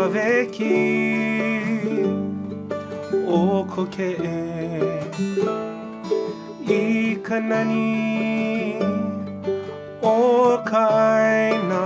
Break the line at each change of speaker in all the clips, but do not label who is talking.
Waweki o koke I kanani o ka aina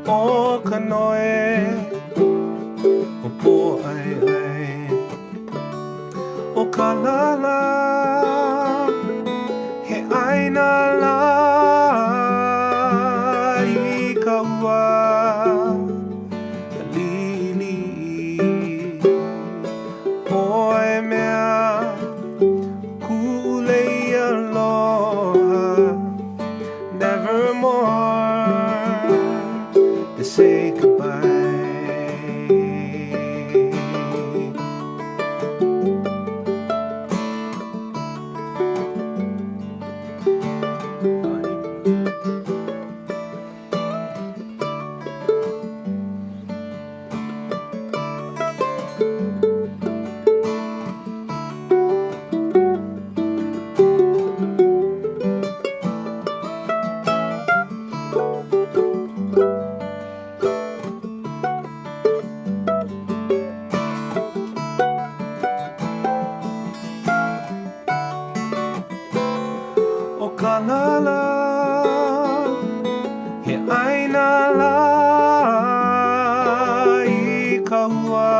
o ka noe o po ai ai o ka lala he aina la I ka ua lili oe mea ku'ulei aloha nevermore to say goodbye. O ka lala, he aina la I ka ua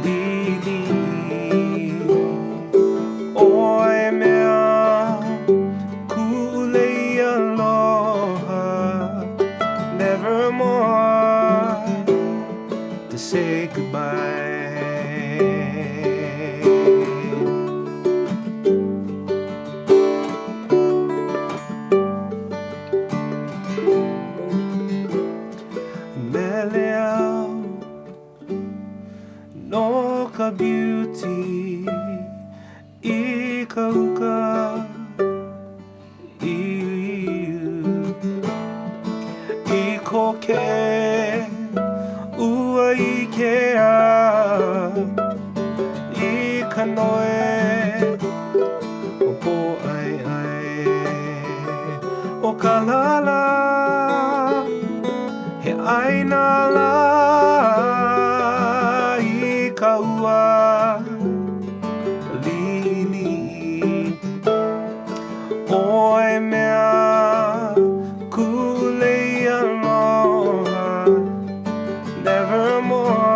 lili oe mea ku'ulei aloha nevermore to say goodbye. Meleao no ka beauty I ka uka I koke ua I ke a I ka noe o po ai ai o ka lala he aina la I ka ua lili oe mea ku'ulei aloha nevermore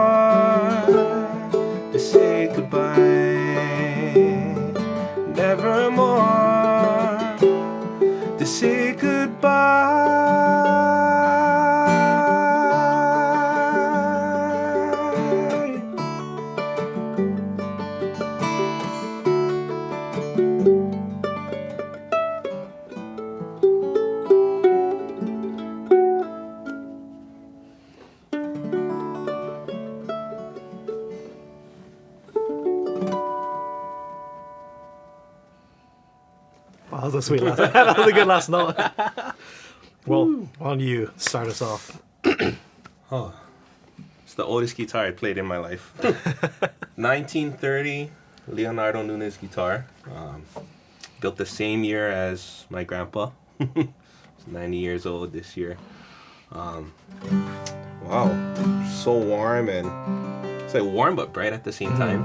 to say goodbye nevermore to say goodbye.
Wow, that was a sweet last. That was a good last note. Well, why don't you start us off?
Oh, it's the oldest guitar I played in my life. 1930 Leonardo Nunes guitar. Built the same year as my grandpa. He's 90 years old this year. Wow, so warm and it's like warm but bright at the same time.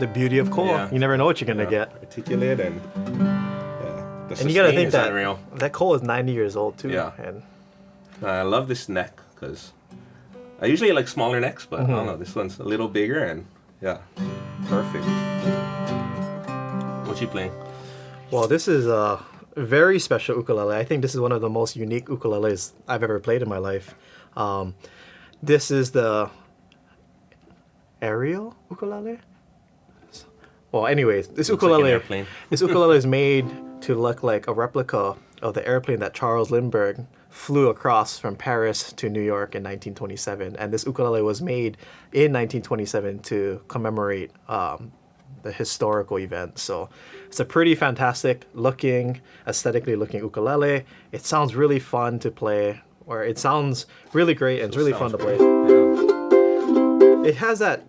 The beauty of coal.
Yeah.
You never know what you're gonna get.
Articulate and the
And you gotta
sustain
think
is
that
unreal.
that coal is 90 years old too.
Yeah.
And
I love this neck because I usually like smaller necks, but I don't know, this one's a little bigger and yeah, perfect. What you playing?
well, this is a very special ukulele. I think this is one of the most unique ukuleles I've ever played in my life. This is the Aero ukulele. Well, anyways, this
Looks like an
ukulele,
airplane.
this ukulele is made to look like a replica of the airplane that Charles Lindbergh flew across from Paris to New York in 1927. And this ukulele was made in 1927 to commemorate the historical event. So it's a pretty fantastic looking, aesthetically looking ukulele. It sounds really fun to play, or it sounds really great and it's really fun to play.
Yeah.
It has that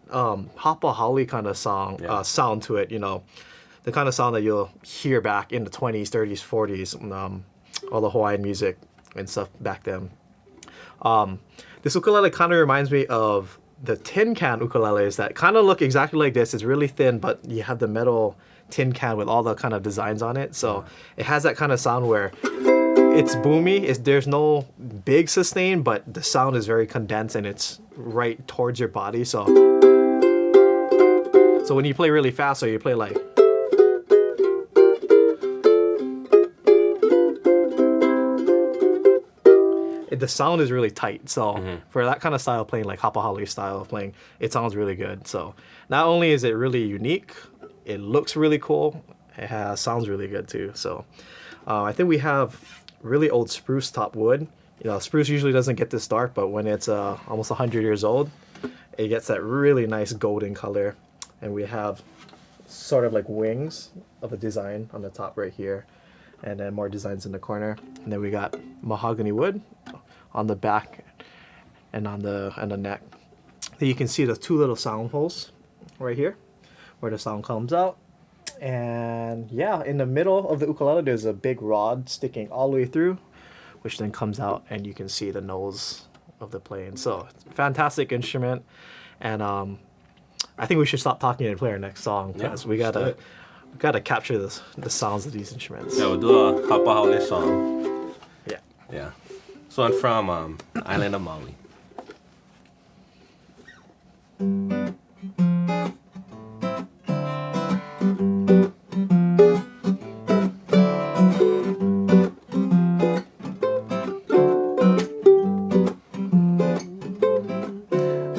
Papa Holly kind of sound to it, you know, the kind of sound that you'll hear back in the 20s, 30s, 40s, all the Hawaiian music and stuff back then. This ukulele kind of reminds me of the tin can ukuleles that kind of look exactly like this. It's really thin, but you have the metal tin can with all the kind of designs on it. So it has that kind of sound where it's boomy. There's no big sustain, but the sound is very condensed and it's right towards your body. So when you play really fast or you play like, the sound is really tight. So for that kind of style playing, like Hapa style of playing, it sounds really good. So not only is it really unique, it looks really cool, it sounds really good too. So I think we have really old spruce top wood. You know, spruce usually doesn't get this dark, but when it's almost 100 years old, it gets that really nice golden color. And we have sort of like wings of a design on the top right here, and then more designs in the corner. And then we got mahogany wood on the back and on the neck. Then you can see the two little sound holes right here where the sound comes out. And yeah, in the middle of the ukulele there's a big rod sticking all the way through, which then comes out and you can see the nose of the playing. So fantastic instrument. And I think we should stop talking and play our next song, because we gotta capture the sounds of these instruments.
Yeah, we'll do a Hapa song.
Yeah.
Yeah. This one from Island of Maui.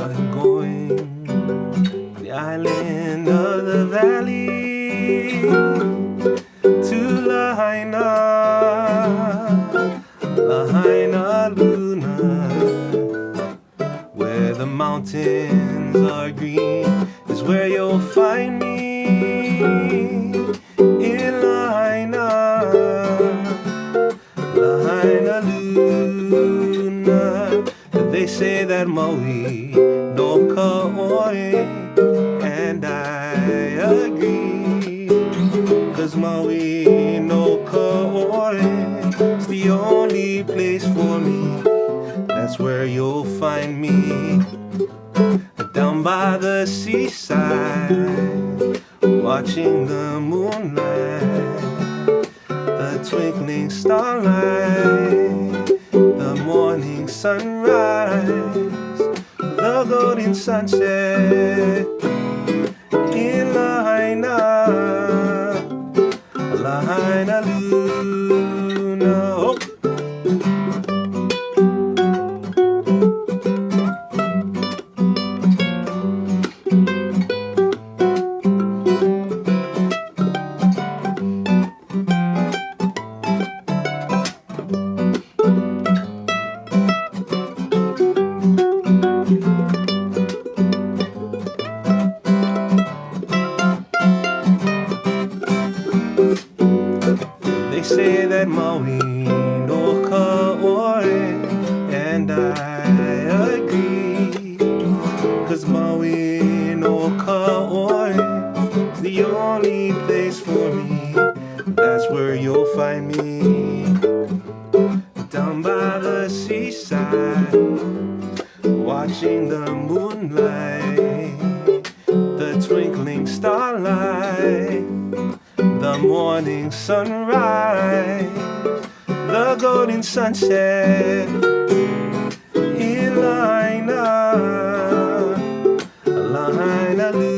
I'm going to the island of the valley to Lahaina Luna, where the mountains are green, is where you'll find me. In Lahaina Luna. They say that Maui no ka'oi, and I agree, 'cause Maui no ka'oi is the only place for me. That's where you'll find me, down by the seaside, watching the moonlight, the twinkling starlight, the morning sunrise, the golden sunset. In Lahaina Luna. Oh. They say that Maui no ka'oi, and I agree, 'cause Maui no ka'oi is the only place for me. That's where you'll find me, down by the seaside, watching the moonlight, the twinkling starlight, the morning sunrise, the golden sunset. In Lahaina Luna.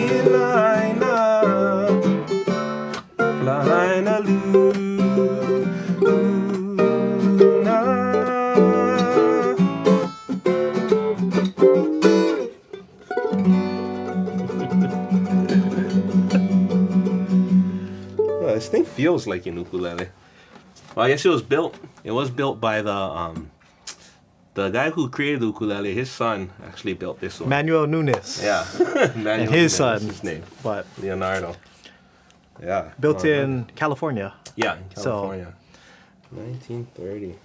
In Lahaina Luna. This thing feels like an ukulele. Well, I guess it was built by the guy who created the ukulele. His son actually built this one.
Manuel Nunes.
Yeah.
And his son.
That's his name.
But
Leonardo. Yeah.
built in California.
Yeah, in
So-
California. 1930.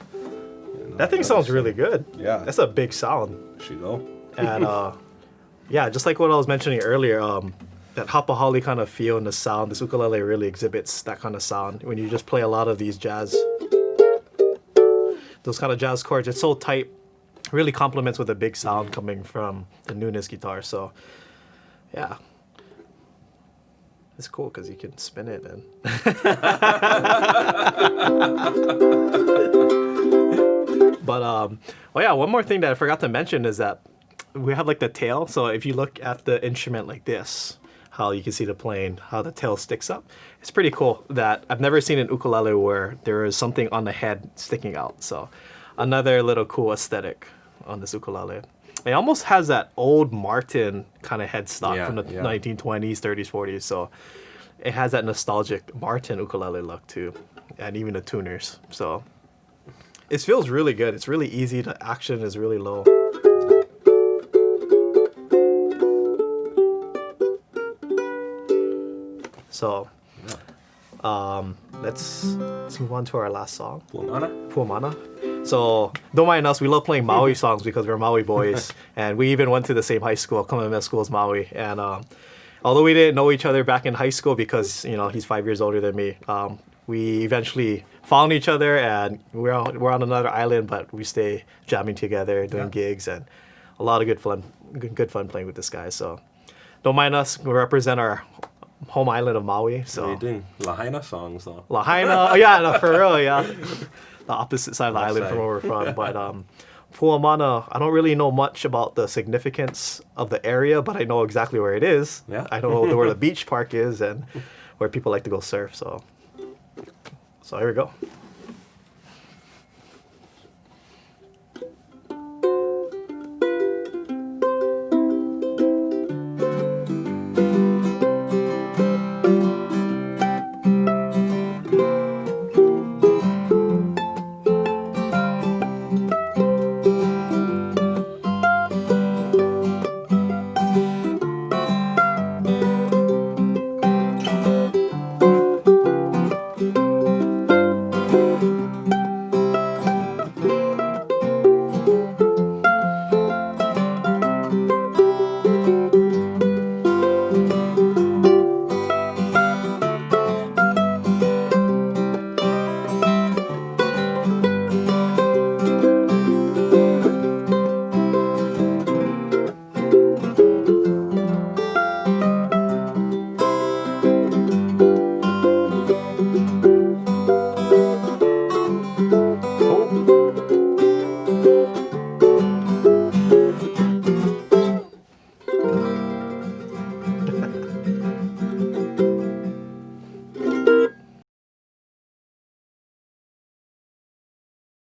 That thing sounds really good.
Yeah.
That's a big sound.
There you go.
And yeah, just like what I was mentioning earlier, that hapa kind of feel and the sound, this ukulele really exhibits that kind of sound when you just play a lot of these jazz those kind of jazz chords. It's so tight, really complements with a big sound coming from the Nunes guitar. So, yeah, it's cool because you can spin it and. But well, yeah, one more thing that I forgot to mention is that we have like the tail. So if you look at the instrument like this, how you can see the plane, how the tail sticks up. It's pretty cool that I've never seen an ukulele where there is something on the head sticking out. So another little cool aesthetic on this ukulele. It almost has that old Martin kind of headstock from the 1920s, 30s, 40s. So it has that nostalgic Martin ukulele look too, and even the tuners. So it feels really good. It's really easy. The action is really low. So, let's move on to our last song. Puamana. So, don't mind us. We love playing Maui songs because we're Maui boys, and we even went to the same high school, Kamehameha School's Maui. And although we didn't know each other back in high school because he's 5 years older than me, we eventually found each other, and we're on another island, but we stay jamming together, doing gigs, and a lot of good fun playing with this guy. So, don't mind us. We represent our home island of Maui. So
you're doing Lahaina songs though.
Lahaina, oh yeah, no, for real, yeah. The opposite side of the island from where we're from. But Puamana, I don't really know much about the significance of the area, but I know exactly where it is.
Yeah.
I know where the beach park is and where people like to go surf. So here we go.